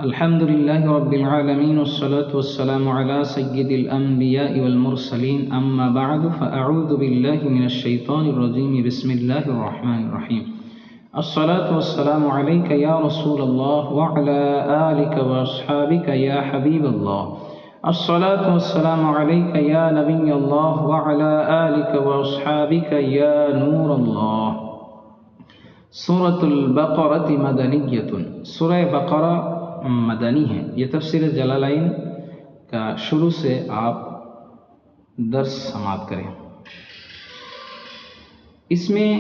الحمد لله رب العالمين والصلاة والسلام على سيد الأنبياء والمرسلين أما بعد فأعوذ بالله من الشيطان الرجيم بسم الله الرحمن الرحيم الصلاة والسلام عليك يا رسول الله وعلى آلك وأصحابك يا حبيب الله الصلاة والسلام عليك يا نبي الله وعلى آلك وأصحابك يا نور الله سورة البقرة مدنية سورة بقرہ مدنی ہے۔ یہ تفسیر جلالین کا شروع سے آپ درس سماعت کریں۔ اس میں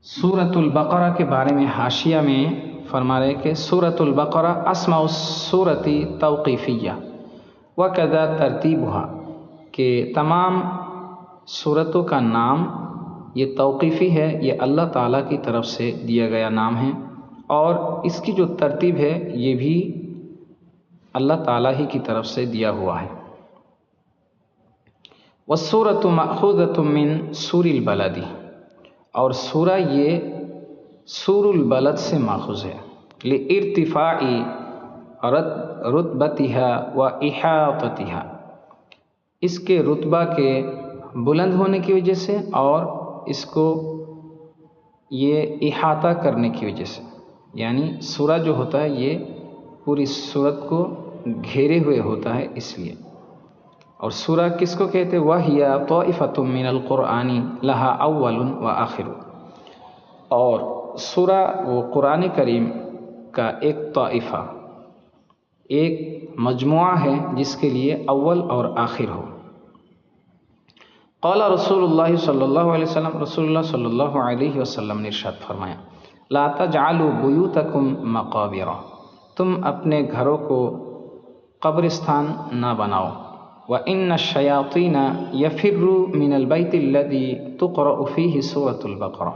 سورۃ البقرہ کے بارے میں حاشیہ میں فرما رہے کہ سورۃ البقرہ اسماء السورۃ توقیفیہ وکذا ترتیبها، کہ تمام سورتوں کا نام یہ توقیفی ہے، یہ اللہ تعالیٰ کی طرف سے دیا گیا نام ہے، اور اس کی جو ترتیب ہے یہ بھی اللہ تعالیٰ ہی کی طرف سے دیا ہوا ہے۔ والسورۃ مأخوذۃ من سور البلد، اور سورہ یہ سور البلد سے ماخوذ ہے، لارتفاع رتبتها واحاطتها، اس کے رتبہ کے بلند ہونے کی وجہ سے اور اس کو یہ احاطہ کرنے کی وجہ سے، یعنی سورہ جو ہوتا ہے یہ پوری سورت کو گھیرے ہوئے ہوتا ہے اس لیے۔ اور سورہ کس کو کہتے ہیں؟ وَهِيَ طَائِفَةٌ مِّنَ الْقُرْآنِ لَهَا أَوَّلٌ وَآخِرٌ، اور سورہ وہ قرآن کریم کا ایک طائفہ، ایک مجموعہ ہے جس کے لیے اول اور آخر ہو۔ قال رسول اللہ صلی اللہ علیہ وسلم، رسول اللہ صلی اللہ علیہ وسلم نے ارشاد فرمایا، لا تجعلوا بیوتکم مقابر، تم اپنے گھروں کو قبرستان نہ بناؤ۔ وَإِنَّ الشَّيَاطِينَ يَفِرُّوا مِنَ الْبَيْتِ الَّذِي تُقْرَأُ فِيهِ سُورَةُ الْبَقَرَةِ،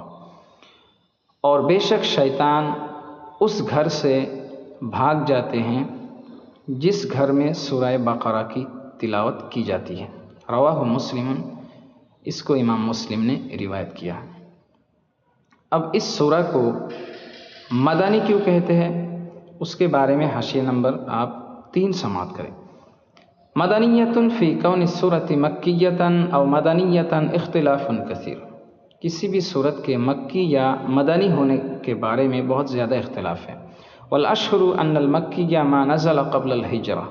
اور بے شک شیطان اس گھر سے بھاگ جاتے ہیں جس گھر میں سورہ بقرہ کی تلاوت کی جاتی ہے۔ رواہ مسلم، اس کو امام مسلم نے روایت کیا۔ اب اس سورہ کو مدنی کیوں کہتے ہیں اس کے بارے میں حاشیہ نمبر آپ 3 سماعت کریں۔ مدنیۃ فی کون السورۃ مکیۃ او مدنیۃ اختلاف کثیر، کسی بھی صورت کے مکی یا مدنی ہونے کے بارے میں بہت زیادہ اختلاف ہے۔ والاشہر ان المکی ما نزل قبل الہجرہ،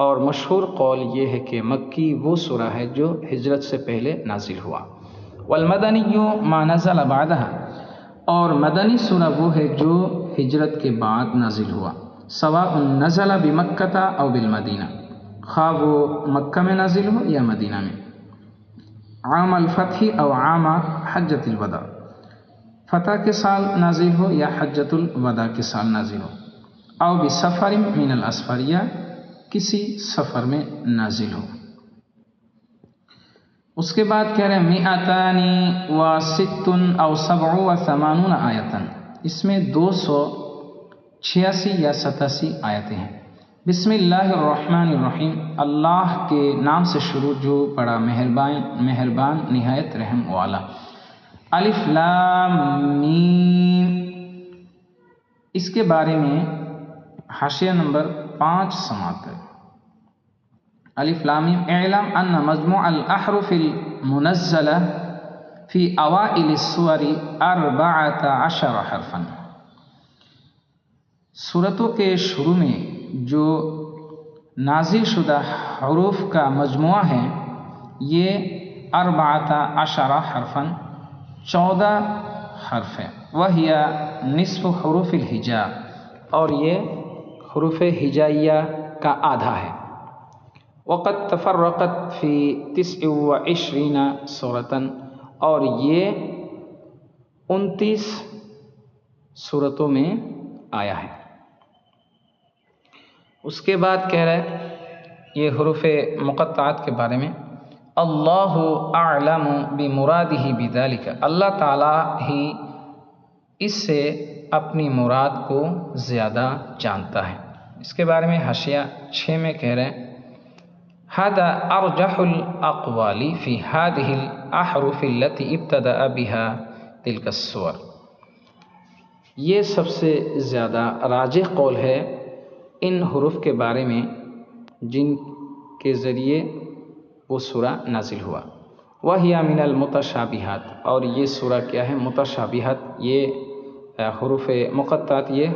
اور مشہور قول یہ ہے کہ مکی وہ سورہ ہے جو ہجرت سے پہلے نازل ہوا۔ والمدنی ما نزل بعدها، اور مدنی سورہ وہ ہے جو ہجرت کے بعد نازل ہوا۔ سواء نزل بمکہ او بالمدینہ، خواہ وہ مکہ میں نازل ہو یا مدینہ میں۔ عام الفتح او عام حجۃ الوداع، فتح کے سال نازل ہو یا حجۃ الوداع کے سال نازل ہو۔ او بسفر من الاسفار، یا کسی سفر میں نازل ہو۔ اس کے بعد کہہ رہے ہیں مئتان و ست او سبع و ثمانون آیتن، اس میں 286 یا 87 آیتیں ہیں۔ بسم اللہ الرحمن الرحیم، اللہ کے نام سے شروع جو بڑا مہربان نہایت رحم والا۔ الف لام میم، اس کے بارے میں حاشیہ نمبر 5 سماعت کریں۔ الف لام میم، اعلم ان مجموع الاحرف المنزلہ فی اوائل السور 14 حرفا، سورتوں کے شروع میں جو نازل شدہ حروف کا مجموعہ ہے یہ 14 حرفا، 14 حرف ہے۔ وَهِيَ نصف حروف الہجا، اور یہ حروف ہجائیہ کا آدھا ہے۔ وقد تفرقت فی 29 سورۃ، اور یہ 29 سورتوں میں آیا ہے۔ اس کے بعد کہہ رہے یہ حروف مقطعات کے بارے میں، اللہ اعلم بمرادہ بذلک، اللہ تعالیٰ ہی اس سے اپنی مراد کو زیادہ جانتا ہے۔ اس کے بارے میں حاشیہ 6 میں کہہ رہے ہیں هذا ارجح الاقوال في هذه الاحرف التي ابتدأ بها تلك السور، یہ سب سے زیادہ راجح قول ہے ان حروف کے بارے میں جن کے ذریعے وہ سورہ نازل ہوا۔ وَهِيَ مِنَ الْمُتَشَابِهَاتِ، اور یہ سورہ کیا ہے؟ متشابہات، یہ حروف مقطعات یہ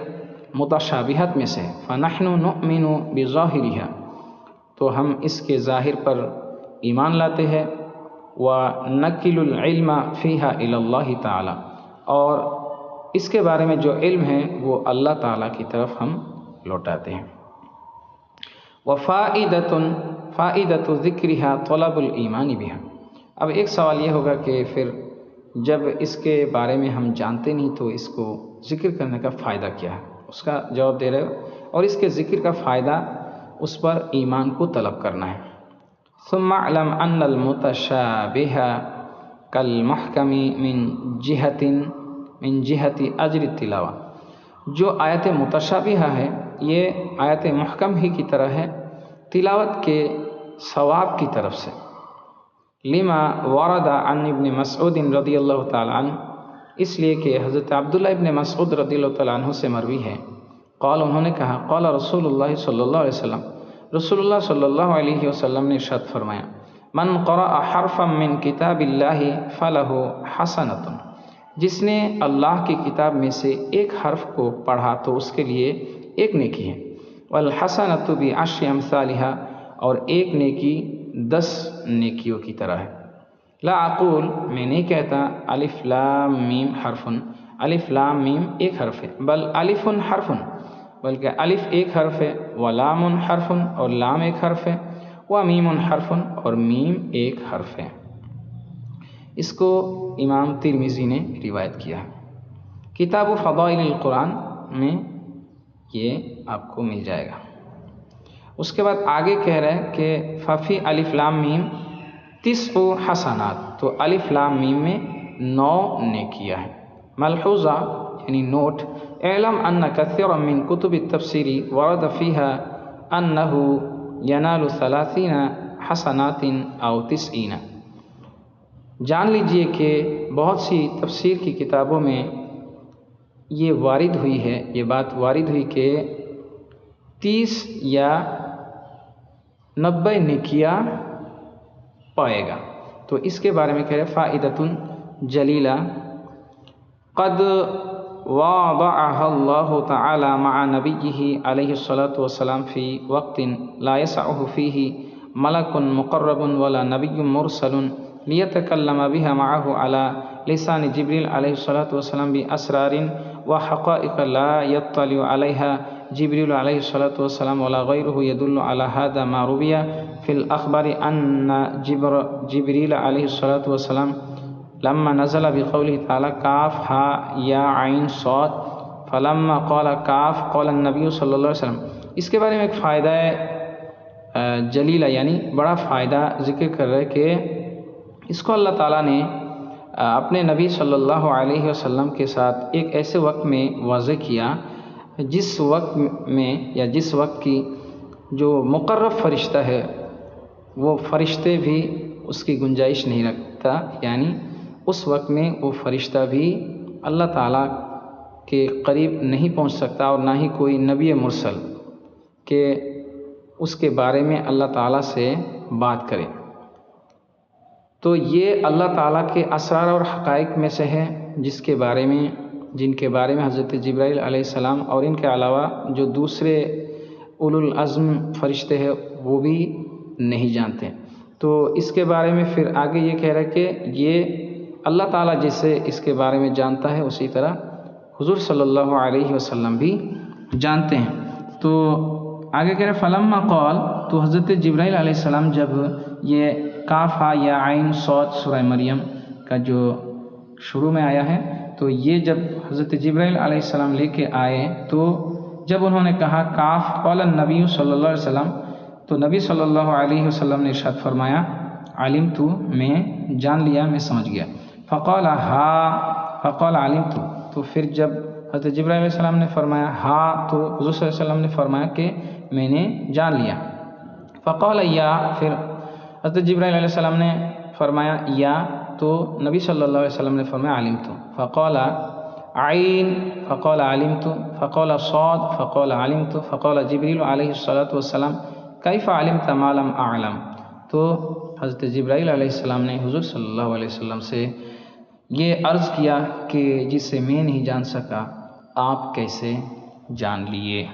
متشابہات میں سے ہے۔ فَنَحْنُ نُؤْمِنُ بِظَاهِرِهَا، تو ہم اس کے ظاہر پر ایمان لاتے ہیں۔ وَنَكِّلُ الْعِلْمَ فِيهَا إِلَى اللَّهِ تَعَالَى، اور اس کے بارے میں جو علم ہے وہ اللہ تعالیٰ کی طرف ہم لوٹاتے ہیں۔ فائدۃ ذکرها طلب الایمان بها، اب ایک سوال یہ ہوگا کہ پھر جب اس کے بارے میں ہم جانتے نہیں تو اس کو ذکر کرنے کا فائدہ کیا ہے؟ اس کا جواب دے رہے ہو، اور اس کے ذکر کا فائدہ اس پر ایمان کو طلب کرنا ہے۔ ثم اعلم ان المتشابہ کالمحکم من جہت اجر التلاوہ، جو آیت متشابہہ ہے یہ آیت محکم ہی کی طرح ہے تلاوت کے ثواب کی طرف سے۔ لما ورد عن ابن مسعود رضی اللہ تعالی عنہ، اس لیے کہ حضرت عبداللہ ابن مسعود رضی اللہ تعالی عنہ سے مروی ہے، قال، انہوں نے کہا، قال رسول اللہ صلی اللہ علیہ وسلم، رسول اللہ صلی اللہ علیہ وسلم نے ارشاد فرمایا، من قرأ حرفا من کتاب اللہ فلہ حسنۃ، جس نے اللہ کی کتاب میں سے ایک حرف کو پڑھا تو اس کے لیے ایک نیکی ہے۔ والحسنۃ بعشر امثالها، اور ایک نیکی 10 نیکیوں کی طرح ہے۔ لا اقول، میں نہیں کہتا، الف لام میم حرف، الف لام میم ایک حرف ہے، بل الف حرف، بلکہ الف ایک حرف ہے، ولام حرف، اور لام ایک حرف ہے، ومیم حرف، اور میم ایک حرف ہے۔ اس کو امام ترمذی نے روایت کیا ہے۔ کتاب فضائل القرآن میں یہ آپ کو مل جائے گا۔ اس کے بعد آگے کہہ رہے ہیں کہ ففی الف لام میم 9 حسنات، تو الف لام میم میں 9 نیکیاں ہیں۔ ملحوظہ یعنی نوٹ، اعلم ان کثیرا من کتب التفسیر ورد فیها انه ینال 30 حسنات او 90، جان لیجئے کہ بہت سی تفسیر کی کتابوں میں یہ وارد ہوئی ہے، یہ بات وارد ہوئی کہ 30 یا 90 نیکیاں پائے گا۔ تو اس کے بارے میں کہہ رہے فائدۃ جلیلہ قد وضعها اللہ تعالی مع نبیہ علیہ الصلاۃ والسلام فی وقت لا یسعہ فیہ ملک مقرب ولا نبی مرسل لیتکلم بها معه على لسان جبریل علیہ الصلاۃ والسلام باسرار وحقائق لا يطلع عليها جبریل علیہ الصلاۃ والسلام ولا غیرہ يدل على هذا ما روی فی الاخبار ان جبریل علیہ الصلاۃ والسلام لما نزل بقوله تعالی کاف ہا یا عین صاد فلما قال کاف قال النبی صلی اللہ علیہ وسلم۔ اس کے بارے میں ایک فائدہ جلیلہ یعنی بڑا فائدہ ذکر کر رہے کہ اس کو اللہ تعالیٰ نے اپنے نبی صلی اللہ علیہ وسلم کے ساتھ ایک ایسے وقت میں واضح کیا جس وقت میں یا جس وقت کی جو مقرب فرشتہ ہے وہ فرشتے بھی اس کی گنجائش نہیں رکھتا، یعنی اس وقت میں وہ فرشتہ بھی اللہ تعالیٰ کے قریب نہیں پہنچ سکتا، اور نہ ہی کوئی نبی مرسل کہ اس کے بارے میں اللہ تعالیٰ سے بات کرے۔ تو یہ اللہ تعالیٰ کے اسرار اور حقائق میں سے ہے جن کے بارے میں حضرت جبرائیل علیہ السلام اور ان کے علاوہ جو دوسرے اولو العزم فرشتے ہیں وہ بھی نہیں جانتے۔ تو اس کے بارے میں پھر آگے یہ کہہ رہا ہے کہ یہ اللہ تعالیٰ جسے اس کے بارے میں جانتا ہے اسی طرح حضور صلی اللہ علیہ وسلم بھی جانتے ہیں۔ تو آگے کہہ رہے فلما قال، تو حضرت جبرائیل علیہ السلام جب یہ کاف ہا یا عین صاد سورہ مریم کا جو شروع میں آیا ہے، تو یہ جب حضرت جبرائیل علیہ السلام لے کے آئے تو جب انہوں نے کہا کاف قال النبی صلی اللہ علیہ وسلم، تو نبی صلی اللہ علیہ وسلم نے ارشاد فرمایا علمت، میں جان لیا، میں سمجھ گیا۔ فقال ہا فقال علمت، تو پھر جب حضرت جبرائیل علیہ السلام نے فرمایا ہا تو حضور صلی اللہ علیہ وسلم نے فرمایا کہ میں نے جان لیا۔ فقال یا، پھر حضرت جبرائیل علیہ السلام نے فرمایا یا، تو نبی صلی اللہ علیہ وسلم نے فرمایا علمت۔ فقال عین فقال علمت، فقال صاد فقال علمت، فقال جبریل علیہ الصلاۃ والسلام کیف علمت ما لم اعلم، تو حضرت جبرائیل علیہ السلام نے حضور صلی اللہ علیہ وسلم سے یہ عرض کیا کہ جسے میں نہیں جان سکا آپ کیسے جان لیے۔